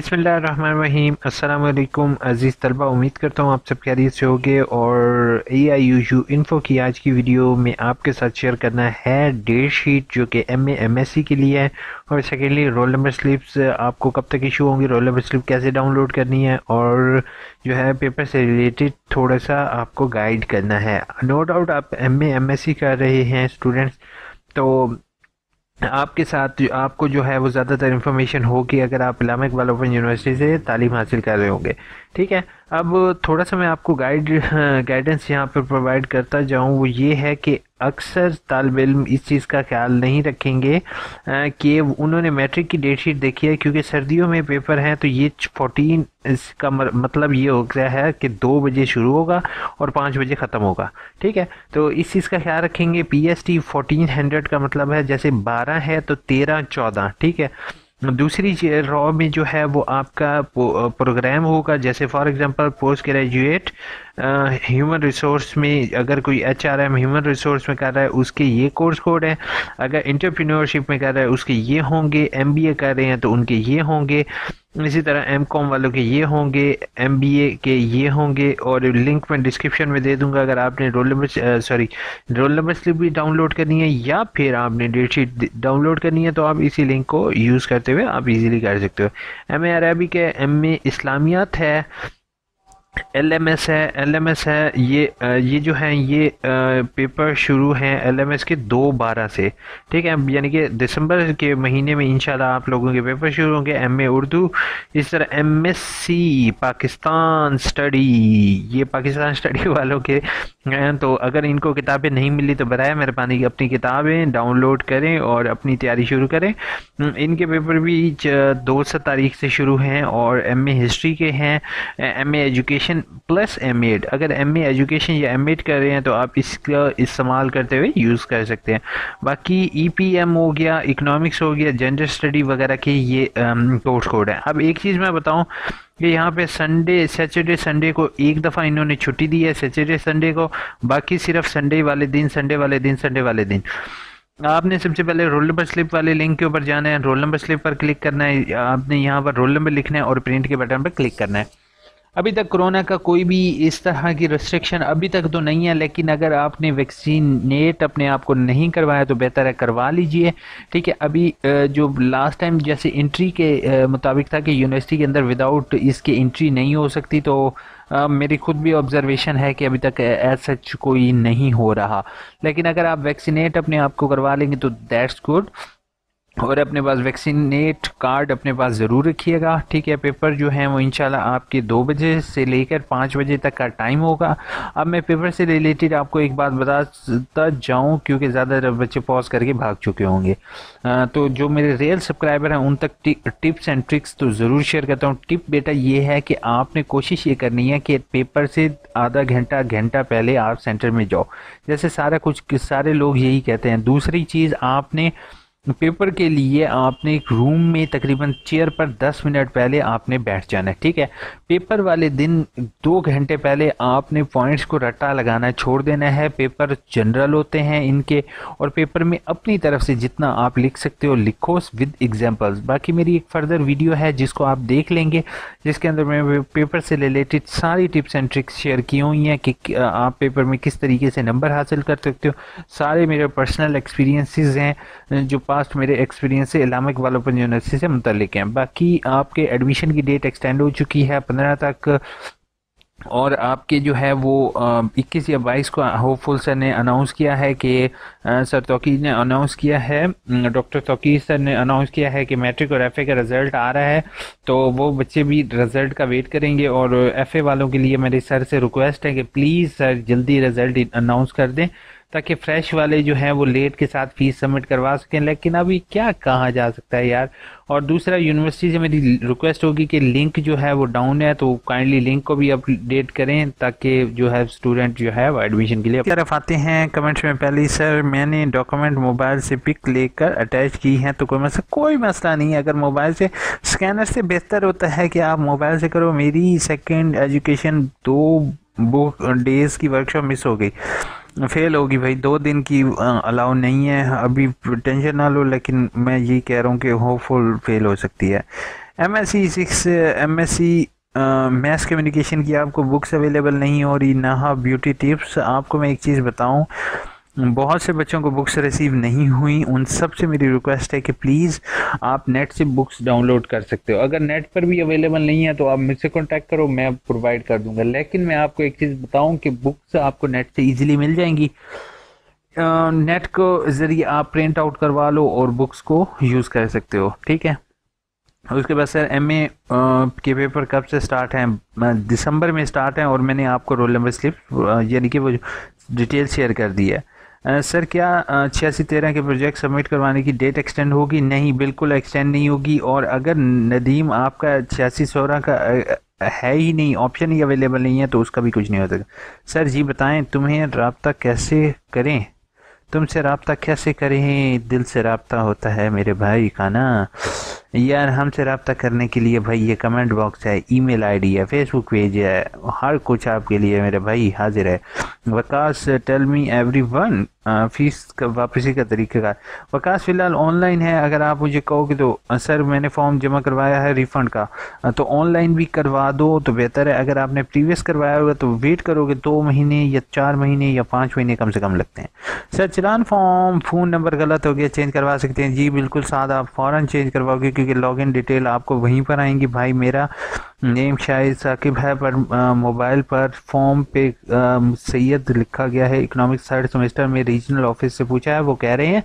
बिस्मिल्लाहिर्रहमानिर्रहीम। अस्सलाम वालेकुम अज़ीज़ तलबा, उम्मीद करता हूँ आप सब खैरियत से होंगे। और AIUU इन्फो की आज की वीडियो में आपके साथ शेयर करना है डेट शीट जो कि MA MSc के लिए है। और सेकेंडली रोल नंबर स्लिप्स आपको कब तक इशू होंगी, रोल नंबर स्लिप कैसे डाउनलोड करनी है, और जो है पेपर से रिलेटेड थोड़ा सा आपको गाइड करना है। नो डाउट आप MA MSc कर रहे हैं स्टूडेंट्स, तो आपके साथ आपको जो है वो ज़्यादातर इन्फॉर्मेशन होगी अगर आप इस्लामा इकबाल ओपन यूनिवर्सिटी से तालीम हासिल कर रहे होंगे। ठीक है, अब थोड़ा सा मैं आपको गाइडेंस यहाँ पर प्रोवाइड करता जाऊँ। वो ये है कि अक्सर तालिब इल्म इस चीज़ का ख्याल नहीं रखेंगे कि उन्होंने मैट्रिक की डेट शीट देखी है, क्योंकि सर्दियों में पेपर हैं तो ये 14 इसका मतलब ये हो गया है कि 2 बजे शुरू होगा और 5 बजे ख़त्म होगा। ठीक है, तो इस चीज़ का ख्याल रखेंगे। PST 1400 का मतलब है जैसे 12 है तो 13 14। ठीक है, दूसरी रॉ में जो है वो आपका प्रोग्राम होगा, जैसे for example post graduate human resource में अगर कोई HRM ह्यूमन रिसोर्स में कर रहा है उसके ये कोर्स कोड है, अगर एंटरप्रेन्योरशिप में कर रहा है उसके ये होंगे, MBA कर रहे हैं तो उनके ये होंगे, इसी तरह MCOM वालों के ये होंगे, MBA के ये होंगे। और लिंक मैं डिस्क्रिप्शन में दे दूंगा। अगर आपने रोल नंबर स्लिप भी डाउनलोड करनी है या फिर आपने डेट शीट डाउनलोड करनी है तो आप इसी लिंक को यूज़ करते हुए आप इजीली कर सकते हो। MA अरबिक है, MA इस्लामियात है, LMS है। ये जो है ये पेपर शुरू हैं LMS के 2/12 से। ठीक है, यानी कि दिसंबर के महीने में इंशाल्लाह आप लोगों के पेपर शुरू होंगे। MA उर्दू, इस तरह MSc पाकिस्तान स्टडी, ये पाकिस्तान स्टडी वालों के हैं। तो अगर इनको किताबें नहीं मिली तो बराए मेहरबानी अपनी किताबें डाउनलोड करें और अपनी तैयारी शुरू करें। इनके पेपर भी 2 तारीख से शुरू हैं और MA हिस्ट्री के हैं, MA एजुकेशन प्लस M.Ed। अगर MA एजुकेशन या M.Ed कर रहे हैं तो आप इसका इस्तेमाल करते हुए यूज़ कर सकते हैं। बाकी EPM हो गया, इकोनॉमिक्स हो गया, जेंडर स्टडी वगैरह के ये कोर्स कोड है। अब एक चीज़ मैं बताऊं कि यहाँ पे सैटरडे संडे को एक दफ़ा इन्होंने छुट्टी दी है, सैटरडे संडे को। बाकी सिर्फ संडे वाले दिन आपने सबसे पहले रोल नंबर स्लिप वाले लिंक के ऊपर जाना है, रोल नंबर स्लिप पर क्लिक करना है, आपने यहाँ पर रोल नंबर लिखना है और प्रिंट के बटन पर क्लिक करना है। अभी तक कोरोना का कोई भी इस तरह की रिस्ट्रिक्शन अभी तक तो नहीं है, लेकिन अगर आपने वैक्सीनेट अपने आप को नहीं करवाया तो बेहतर है करवा लीजिए। ठीक है, अभी जो लास्ट टाइम जैसे एंट्री के मुताबिक था कि यूनिवर्सिटी के अंदर विदाउट इसके एंट्री नहीं हो सकती, तो मेरी खुद भी ऑब्जर्वेशन है कि अभी तक एज सच कोई नहीं हो रहा। लेकिन अगर आप वैक्सीनेट अपने आप को करवा लेंगे तो दैट्स गुड, और अपने पास वैक्सीनेट कार्ड अपने पास ज़रूर रखिएगा। ठीक है, पेपर जो हैं वो इंशाल्लाह आपके 2 बजे से लेकर 5 बजे तक का टाइम होगा। अब मैं पेपर से रिलेटेड आपको एक बात बताता जाऊं, क्योंकि ज़्यादातर बच्चे पॉज करके भाग चुके होंगे, तो जो मेरे रियल सब्सक्राइबर हैं उन तक टिप्स एंड ट्रिक्स तो ज़रूर शेयर करता हूँ। टिप बेटा ये है कि आपने कोशिश ये करनी है कि पेपर से आधा घंटा पहले आप सेंटर में जाओ, जैसे सारे लोग यही कहते हैं। दूसरी चीज़, आपने पेपर के लिए आपने एक रूम में तकरीबन चेयर पर 10 मिनट पहले आपने बैठ जाना है। ठीक है, पेपर वाले दिन 2 घंटे पहले आपने पॉइंट्स को रट्टा लगाना छोड़ देना है। पेपर जनरल होते हैं इनके, और पेपर में अपनी तरफ से जितना आप लिख सकते हो लिखो विद एग्जांपल्स। बाकी मेरी एक फर्दर वीडियो है जिसको आप देख लेंगे, जिसके अंदर मैं पेपर से रिलेटेड सारी टिप्स एंड ट्रिक्स शेयर की हुई हैं कि आप पेपर में किस तरीके से नंबर हासिल कर सकते हो। सारे मेरे पर्सनल एक्सपीरियंसेस हैं जो पास्ट मेरे एक्सपीरियंस से इस्लामा इकबाल ओपन यूनिवर्सिटी से मुतल्लिक हैं। बाकी आपके एडमिशन की डेट एक्सटेंड हो चुकी है 15 तक, और आपके जो है वो 21 या 22 को होपफुल सर ने अनाउंस किया है कि सर तौकीर ने अनाउंस किया है, डॉक्टर तौकीर सर ने अनाउंस किया है कि मैट्रिक और FA का रिज़ल्ट आ रहा है, तो वो बच्चे भी रिज़ल्ट का वेट करेंगे। और FA वालों के लिए मेरे सर से रिक्वेस्ट है कि प्लीज़ सर जल्दी रिज़ल्ट अनाउंस कर दें, ताकि फ्रेश वाले जो हैं वो लेट के साथ फीस सबमिट करवा सकें। लेकिन अभी क्या कहा जा सकता है यार। और दूसरा, यूनिवर्सिटी से मेरी रिक्वेस्ट होगी कि लिंक जो है वो डाउन है, तो काइंडली लिंक को भी अपडेट करें ताकि जो है स्टूडेंट जो है वो एडमिशन के लिए तरफ आते हैं। कमेंट्स में पहले सर मैंने डॉक्यूमेंट मोबाइल से पिक लेकर अटैच की हैं तो कोई मसला नहीं है। अगर मोबाइल से स्कैनर से बेहतर होता है कि आप मोबाइल से करो। मेरी सेकेंड एजुकेशन 2 डेज़ की वर्कशॉप मिस हो गई, फेल होगी भाई, 2 दिन की अलाउ नहीं है। अभी टेंशन ना लो, लेकिन मैं ये कह रहा हूँ कि होपफुल फेल हो सकती है। MSc 6 MSc मैथ्स कम्युनिकेशन की आपको बुक्स अवेलेबल नहीं हो रही ना ब्यूटी टिप्स। आपको मैं एक चीज़ बताऊं, बहुत से बच्चों को बुक्स रिसीव नहीं हुई, उन सब से मेरी रिक्वेस्ट है कि प्लीज़ आप नेट से बुक्स डाउनलोड कर सकते हो। अगर नेट पर भी अवेलेबल नहीं है तो आप मुझसे कांटेक्ट करो, मैं प्रोवाइड कर दूंगा। लेकिन मैं आपको एक चीज़ बताऊं कि बुक्स आपको नेट से इजीली मिल जाएंगी। नेट को ज़रिए आप प्रिंट आउट करवा लो और बुक्स को यूज़ कर सकते हो, ठीक है। उसके बाद सर MA के पेपर कब से स्टार्ट हैं? दिसंबर में स्टार्ट हैं और मैंने आपको रोल नंबर स्लिप यानी कि वो डिटेल शेयर कर दी है। सर क्या 8613 के प्रोजेक्ट सबमिट करवाने की डेट एक्सटेंड होगी? नहीं, बिल्कुल एक्सटेंड नहीं होगी। और अगर नदीम आपका 8616 का है ही नहीं, ऑप्शन ही अवेलेबल नहीं है, तो उसका भी कुछ नहीं हो सकता। सर जी बताएं तुम्हें रब्ता कैसे करें, तुमसे रब्ता कैसे करें? दिल से रब्ता होता है मेरे भाई का ना यार। हमसे रब्ता करने के लिए भाई ये कमेंट बॉक्स है, ईमेल आईडी है, फेसबुक पेज है, हर कुछ आपके लिए मेरे भाई हाजिर है। Waqas tell me everyone fees का वापसी का तरीका का। वकास फ़िलहाल ऑनलाइन है, अगर आप मुझे कहोगे तो सर मैंने फॉर्म जमा करवाया है रिफ़ंड का, तो ऑनलाइन भी करवा दो तो बेहतर है। अगर आपने प्रीवियस करवाया होगा तो वेट करोगे 2 महीने या 4 महीने या 5 महीने कम से कम लगते हैं। सर चलान फॉर्म फ़ोन नंबर गलत हो गया, चेंज करवा सकते हैं? जी बिल्कुल साथ आप फ़ौरन चेंज करवाओगे क्योंकि लॉगिन डिटेल आपको वहीं पर आएंगी। भाई मेरा नेम शाहिद साकिब है, पर मोबाइल पर फॉर्म पे सैयद लिखा गया है। इकोनॉमिक्स थर्ड सेमेस्टर में रीजनल ऑफिस से पूछा है, वो कह रहे हैं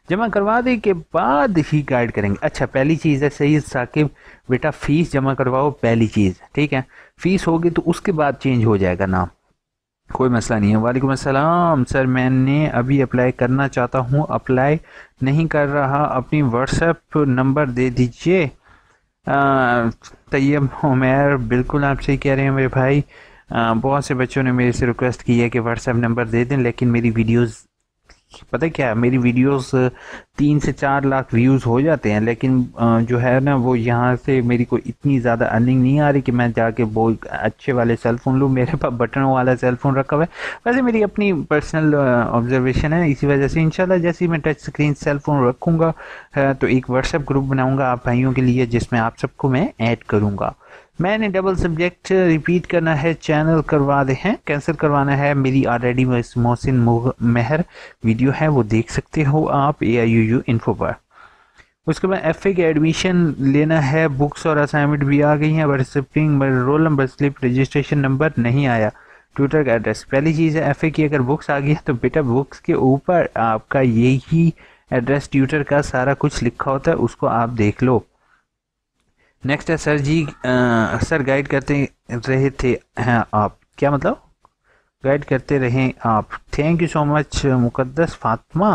जमा करवा दे के बाद ही गाइड करेंगे। अच्छा पहली चीज़ है सैयद साकिब बेटा, फीस जमा करवाओ पहली चीज़, ठीक है। फीस होगी तो उसके बाद चेंज हो जाएगा नाम, कोई मसला नहीं है। वालेकुम अस्सलाम सर, मैंने अभी अप्लाई करना चाहता हूँ, अप्लाई नहीं कर रहा, अपनी व्हाट्सएप नंबर दे दीजिए। तैयब उमैर बिल्कुल आप सही कह रहे हैं मेरे भाई। बहुत से बच्चों ने मेरे से रिक्वेस्ट की है कि व्हाट्सएप नंबर दे दें, लेकिन मेरी वीडियोस पता है क्या, मेरी वीडियोस 3 से 4 लाख व्यूज़ हो जाते हैं, लेकिन जो है ना वो यहाँ से मेरी कोई इतनी ज़्यादा अर्निंग नहीं आ रही कि मैं जाके वो अच्छे वाले सेल फ़ोन लूँ। मेरे पास बटनों वाला सेल फ़ोन रखा हुआ है। वैसे मेरी अपनी पर्सनल ऑब्जर्वेशन है, इसी वजह से इंशाल्लाह जैसे ही मैं टच स्क्रीन सेल फ़ोन रखूँगा तो एक व्हाट्सएप ग्रुप बनाऊँगा आप भाइयों के लिए, जिसमें आप सबको मैं ऐड करूँगा। मैंने डबल सब्जेक्ट रिपीट करना है, चैनल करवा दे हैं, कैंसिल करवाना है। मेरी ऑलरेडी मोहसिन मेहर वीडियो है, वो देख सकते हो आप AIUU इन्फो पर। उसके बाद FA के एडमिशन लेना है, बुक्स और असाइनमेंट भी आ गई हैं, but shifting roll number slip registration number नहीं आया, ट्विटर का एड्रेस। पहली चीज़ है FA की अगर बुक्स आ गई है तो बेटा बुक्स के ऊपर आपका यही एड्रेस ट्विटर का सारा कुछ लिखा होता है, उसको आप देख लो। नेक्स्ट है सर जी सर गाइड करते रहे थे हैं आप, क्या मतलब गाइड करते रहे आप? Thank you so much Muqaddas Fatima.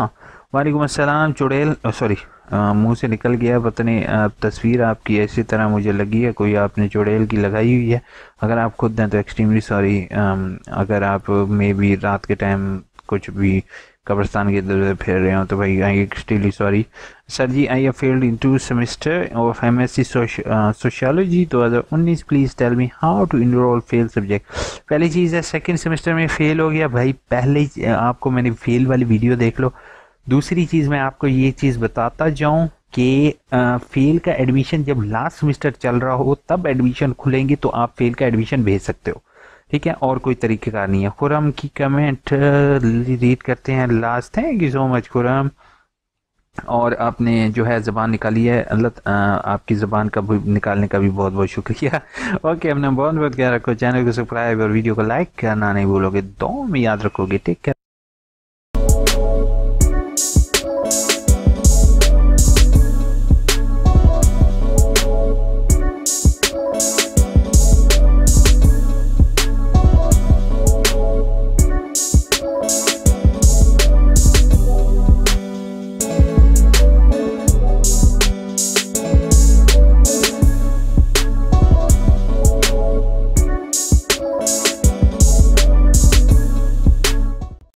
वालेकुम अस्सलाम चुड़ैल, सॉरी मुंह से निकल गया, पता नहीं तस्वीर आपकी ऐसी तरह मुझे लगी है, कोई आपने चुड़ैल की लगाई हुई है। अगर आप खुद हैं तो एक्सट्रीमली सॉरी। अगर आप मे भी रात के टाइम कुछ भी कब्रिस्तान के इधर उधर फिर रहे हो तो भाई I extremely sorry. Sir ji I have failed in 2 semester of MSc sociology 2019, please tell me how to enrol fail subject. पहली चीज़ है सेकंड सेमेस्टर में फेल हो गया भाई, पहले ही आपको मैंने फेल वाली वीडियो देख लो। दूसरी चीज़ मैं आपको ये चीज़ बताता जाऊँ कि फेल का एडमिशन जब लास्ट सेमेस्टर चल रहा हो तब एडमिशन खुलेंगे तो आप फेल का एडमिशन भेज सकते हो, ठीक है, और कोई तरीक़ेकार नहीं है। खुरम की कमेंट रीड करते हैं last, thank you so much Khurram. और आपने जो है ज़बान निकाली है, अल्लाह आपकी ज़बान का भी निकालने का भी बहुत बहुत शुक्रिया। ओके, अपना बहुत बहुत ख्याल रखो, चैनल को सब्सक्राइब और वीडियो को लाइक करना नहीं भूलोगे, दो में याद रखोगे। Take care.